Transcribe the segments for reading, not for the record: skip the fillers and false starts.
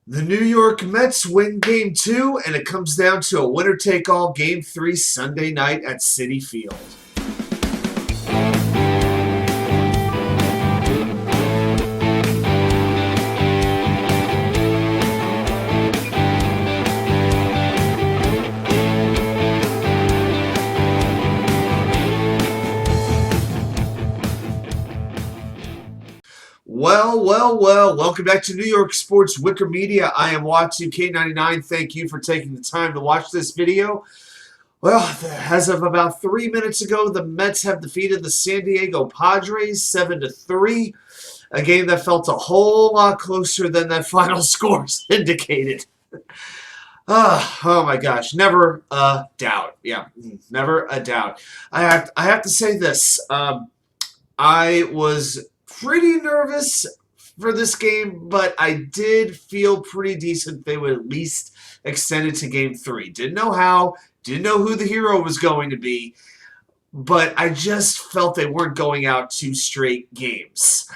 The New York Mets win Game 2, and it comes down to a winner-take-all Game 3 Sunday night at Citi Field. Well, welcome back to New York Sports WickerMedia. I am K99. Thank you for taking the time to watch this video. Well, as of about 3 minutes ago, the Mets have defeated the San Diego Padres 7-3, a game that felt a whole lot closer than that final scores indicated. Oh my gosh, never a doubt. Yeah, never a doubt. I have to say this. I was pretty nervous for this game, but I did feel pretty decent they would at least extend it to Game 3. Didn't know how, didn't know who the hero was going to be, but I just felt they weren't going out 2 straight games.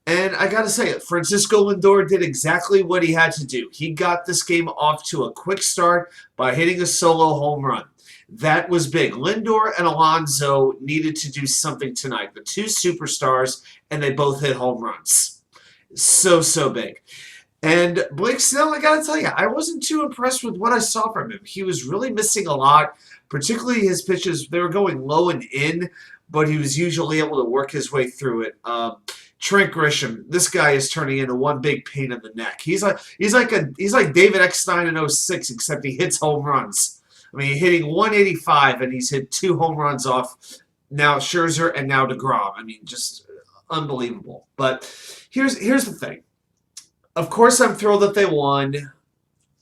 And I got to say it, Francisco Lindor did exactly what he had to do. He got this game off to a quick start by hitting a solo home run. That was big. Lindor and Alonso needed to do something tonight. The 2 superstars, and they both hit home runs. So big. And Blake Snell, I got to tell you, I wasn't too impressed with what I saw from him. He was really missing a lot, particularly his pitches. They were going low and in, but he was usually able to work his way through it. Trent Grisham, this guy is turning into one big pain in the neck. He's like David Eckstein in 06, except he hits home runs. I mean, hitting 185, and he's hit 2 home runs off now Scherzer and now DeGrom. I mean, just unbelievable. But here's the thing. Of course, I'm thrilled that they won.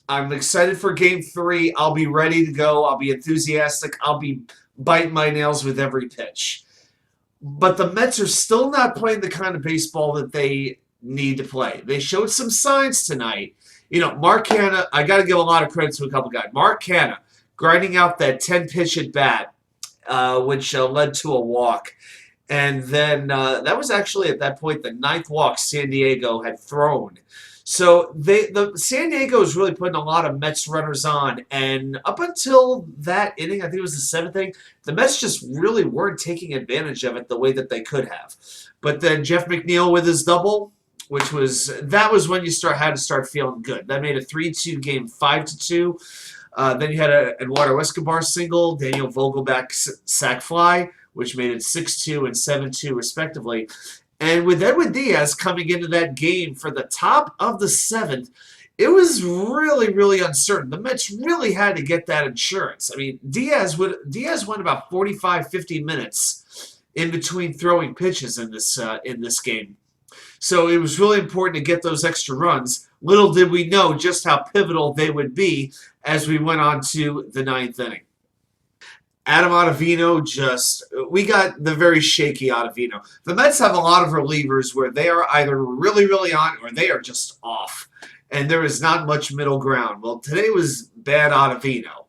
I'm excited for Game 3. I'll be ready to go. I'll be enthusiastic. I'll be biting my nails with every pitch. But the Mets are still not playing the kind of baseball that they need to play. They showed some signs tonight. You know, Mark Canha, I got to give a lot of credit to a couple guys. Mark Canha, grinding out that 10-pitch at bat, which led to a walk. And then that was actually at that point the 9th walk San Diego had thrown. So the San Diego is really putting a lot of Mets runners on. And up until that inning, I think it was the 7th inning, the Mets just really weren't taking advantage of it the way that they could have. But then Jeff McNeil with his double, that was when you had to start feeling good. That made a 3-2 game 5-2. Then you had a Eduardo Escobar single, Daniel Vogelback sac fly, which made it 6-2 and 7-2 respectively. And with Edwindiaz coming into that game for the top of the 7th, it was really uncertain. The Mets really had to get that insurance. I mean, Diaz went about 45, 50 minutes in between throwing pitches in this game. So it was really important to get those extra runs. Little did we know just how pivotal they would be as we went on to the 9th inning. Adam Ottavino we got the very shaky Ottavino. The Mets have a lot of relievers where they are either really on or they are just off. And there is not much middle ground. Well, today was bad Ottavino.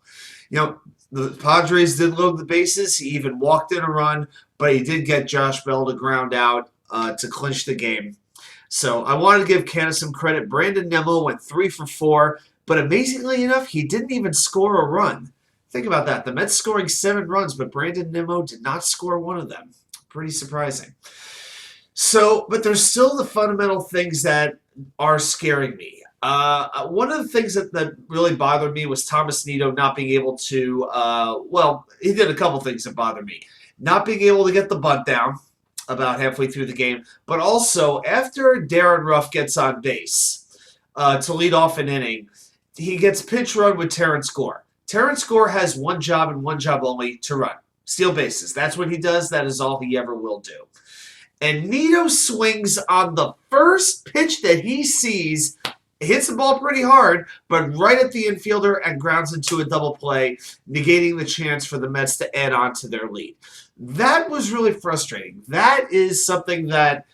You know, the Padres did load the bases. He even walked in a run, but he did get Josh Bell to ground out to clinch the game. So I wanted to give Canha some credit. Brandon Nimmo went 3 for 4, but amazingly enough, he didn't even score a run. Think about that. The Mets scoring 7 runs, but Brandon Nimmo did not score one of them. Pretty surprising. So, but there's still the fundamental things that are scaring me. One of the things that really bothered me was Thomas Nido not being able to, he did a couple things that bothered me. Not being able to get the bunt down about halfway through the game, but also after Darren Ruff gets on base to lead off an inning, he gets pitch run with Terrence Gore. Terrence Gore has one job and one job only, to run. Steal bases. That's what he does. That is all he ever will do. And Nido swings on the first pitch that he sees, hits the ball pretty hard, but right at the infielder and grounds into a double play, negating the chance for the Mets to add on to their lead. That was really frustrating. That is something that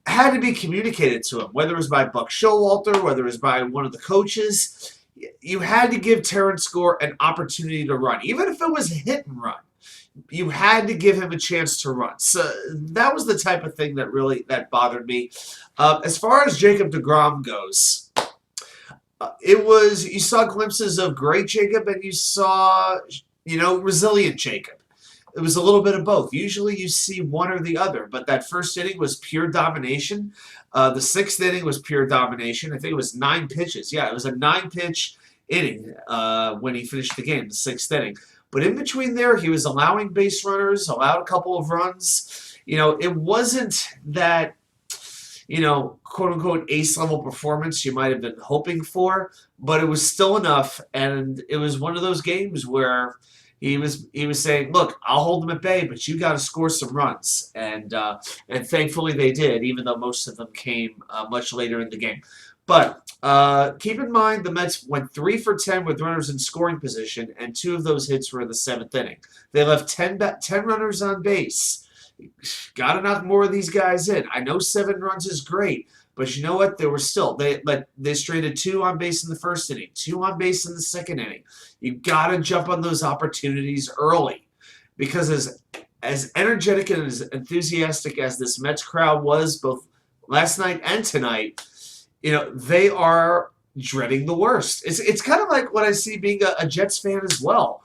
had to be communicated to him, whether it was by Buck Showalter, whether it was by one of the coaches. You had to give Terrence Gore an opportunity to run, even if it was a hit and run. You had to give him a chance to run. So that was the type of thing that bothered me. As far as Jacob DeGrom goes, You saw glimpses of great Jacob and you saw, resilient Jacob. It was a little bit of both. Usually you see one or the other, but that first inning was pure domination. The sixth inning was pure domination. I think it was 9 pitches. Yeah, it was a 9-pitch inning when he finished the game, the sixth inning. But in between there, he was allowing base runners, allowed a couple of runs. It wasn't that, quote unquote ace level performance you might have been hoping for, but it was still enough. And it was one of those games where he was saying, "Look, I'll hold them at bay, but you got to score some runs." And thankfully they did, even though most of them came much later in the game. But keep in mind, the Mets went 3 for 10 with runners in scoring position, and 2 of those hits were in the 7th inning. They left 10 runners on base. Got to knock more of these guys in. I know 7 runs is great, but you know what? They were still they stranded 2 on base in the first inning, 2 on base in the second inning. You got to jump on those opportunities early, because as energetic and as enthusiastic as this Mets crowd was both last night and tonight, they are dreading the worst. It's kind of like what I see being a Jets fan as well.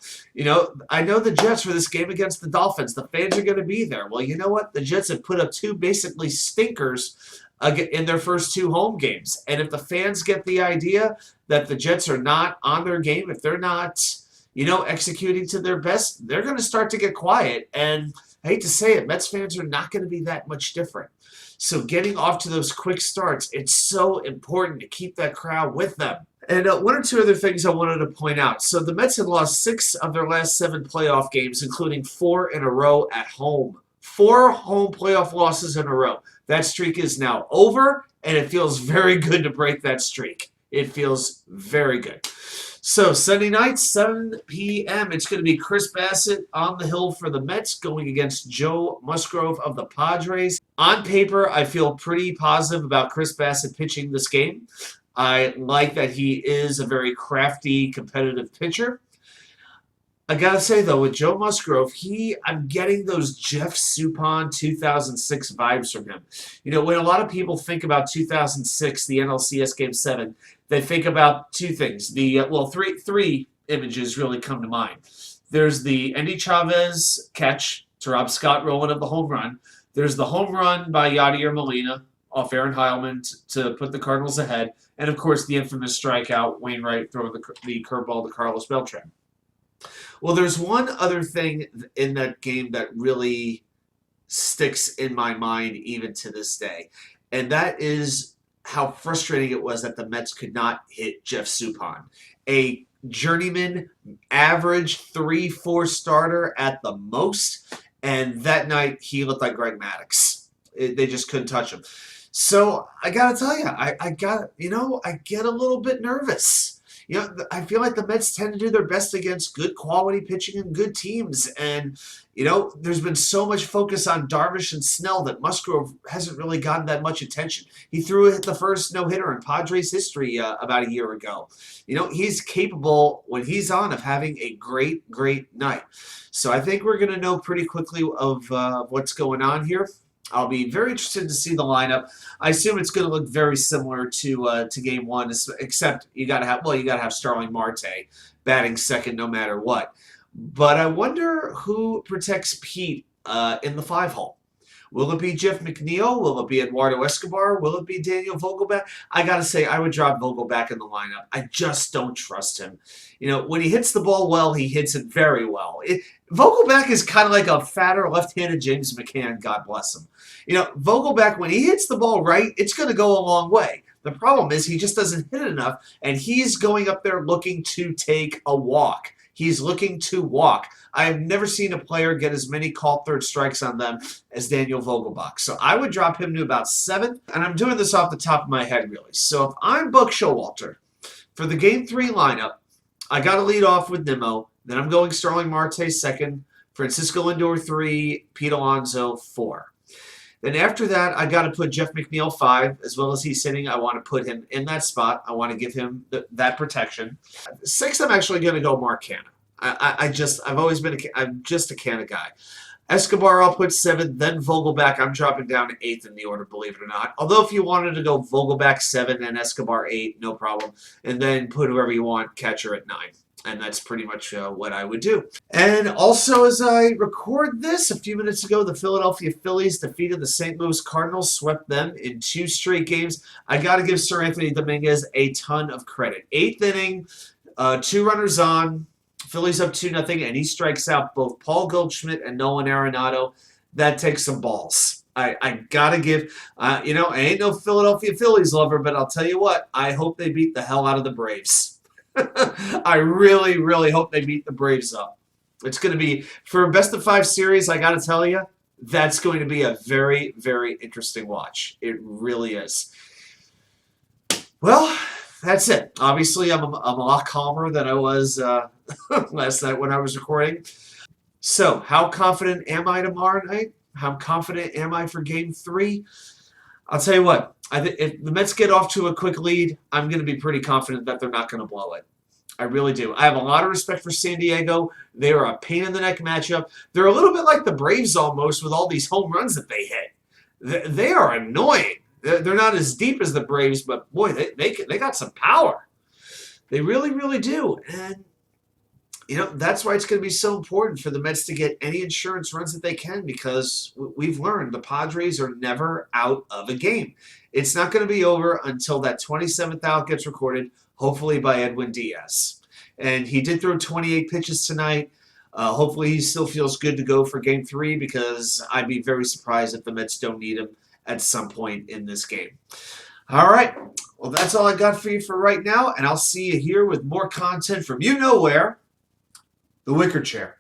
I know the Jets for this game against the Dolphins, the fans are going to be there. Well, you know what? The Jets have put up 2 basically stinkers in their first 2 home games. And if the fans get the idea that the Jets are not on their game, if they're not, executing to their best, they're going to start to get quiet. And I hate to say it, Mets fans are not going to be that much different. So getting off to those quick starts, it's so important to keep that crowd with them. And 1 or 2 other things I wanted to point out. So the Mets had lost 6 of their last 7 playoff games, including 4 in a row at home. 4 home playoff losses in a row. That streak is now over, and it feels very good to break that streak. It feels very good. So Sunday night, 7 p.m., it's going to be Chris Bassitt on the hill for the Mets going against Joe Musgrove of the Padres. On paper, I feel pretty positive about Chris Bassitt pitching this game. I like that he is a very crafty, competitive pitcher. I got to say, though, with Joe Musgrove, I'm getting those Jeff Suppan 2006 vibes from him. When a lot of people think about 2006, the NLCS Game 7, they think about 2 things. Three images really come to mind. There's the Endy Chavez catch to rob Scott Rowland of the home run. There's the home run by Yadier Molina off Aaron Heilman to put the Cardinals ahead. And, of course, the infamous strikeout, Wainwright throwing the curveball to Carlos Beltran. Well, there's one other thing in that game that really sticks in my mind even to this day, and that is how frustrating it was that the Mets could not hit Jeff Suppan, a journeyman, average 3-4 starter at the most, and that night he looked like Greg Maddux. They just couldn't touch him. So I gotta tell you, I get a little bit nervous. I feel like the Mets tend to do their best against good quality pitching and good teams. And, there's been so much focus on Darvish and Snell that Musgrove hasn't really gotten that much attention. He threw the first no-hitter in Padres history about a year ago. He's capable, when he's on, of having a great, great night. So I think we're going to know pretty quickly of what's going on here. I'll be very interested to see the lineup. I assume it's going to look very similar to Game 1, except you got to have Starling Marte batting second no matter what. But I wonder who protects Pete in the 5-hole. Will it be Jeff McNeil? Will it be Eduardo Escobar? Will it be Daniel Vogelbach? I got to say, I would drop Vogelbach in the lineup. I just don't trust him. When he hits the ball well, he hits it very well. Vogelbach is kind of like a fatter left-handed James McCann, God bless him. Vogelbach, when he hits the ball right, it's going to go a long way. The problem is he just doesn't hit it enough, and he's going up there looking to take a walk. He's looking to walk. I have never seen a player get as many called third strikes on them as Daniel Vogelbach. So I would drop him to about 7th, and I'm doing this off the top of my head, really. So if I'm Buck Showalter, for the Game 3 lineup, I got to lead off with Nimmo. Then I'm going Starling Marte 2nd, Francisco Lindor 3, Pete Alonso 4. Then after that, I got to put Jeff McNeil 5, as well as he's sitting. I want to put him in that spot. I want to give him that protection. 6th, I'm actually going to go Mark Canha. I'm just a Canha guy. Escobar, I'll put 7th. Then Vogelback, I'm dropping down to 8th in the order, believe it or not. Although if you wanted to go Vogelback 7 and Escobar 8, no problem. And then put whoever you want, catcher at 9. And that's pretty much what I would do. And also, as I record this, a few minutes ago, the Philadelphia Phillies defeated the St. Louis Cardinals, swept them in 2 straight games. I got to give Sir Anthony Dominguez a ton of credit. 8th inning, 2 runners on, Phillies up 2-0, and he strikes out both Paul Goldschmidt and Nolan Arenado. That takes some balls. I got to give, I ain't no Philadelphia Phillies lover, but I'll tell you what, I hope they beat the hell out of the Braves. I really, really hope they beat the Braves up. It's going to be, for a best-of-5 series, I got to tell you, that's going to be a very, very interesting watch. It really is. Well, that's it. Obviously, I'm a lot calmer than I was last night when I was recording. So, how confident am I tomorrow night? How confident am I for Game 3? I'll tell you what. If the Mets get off to a quick lead, I'm going to be pretty confident that they're not going to blow it. I really do. I have a lot of respect for San Diego. They are a pain-in-the-neck matchup. They're a little bit like the Braves almost with all these home runs that they hit. They are annoying. They're not as deep as the Braves, but boy, they got some power. They really, really do. And, that's why it's going to be so important for the Mets to get any insurance runs that they can, because we've learned the Padres are never out of a game. It's not going to be over until that 27th out gets recorded, hopefully by Edwindiaz. And he did throw 28 pitches tonight. Hopefully he still feels good to go for Game 3, because I'd be very surprised if the Mets don't need him at some point in this game. All right. Well, that's all I got for you for right now, and I'll see you here with more content from you know where, the Wicker Chair.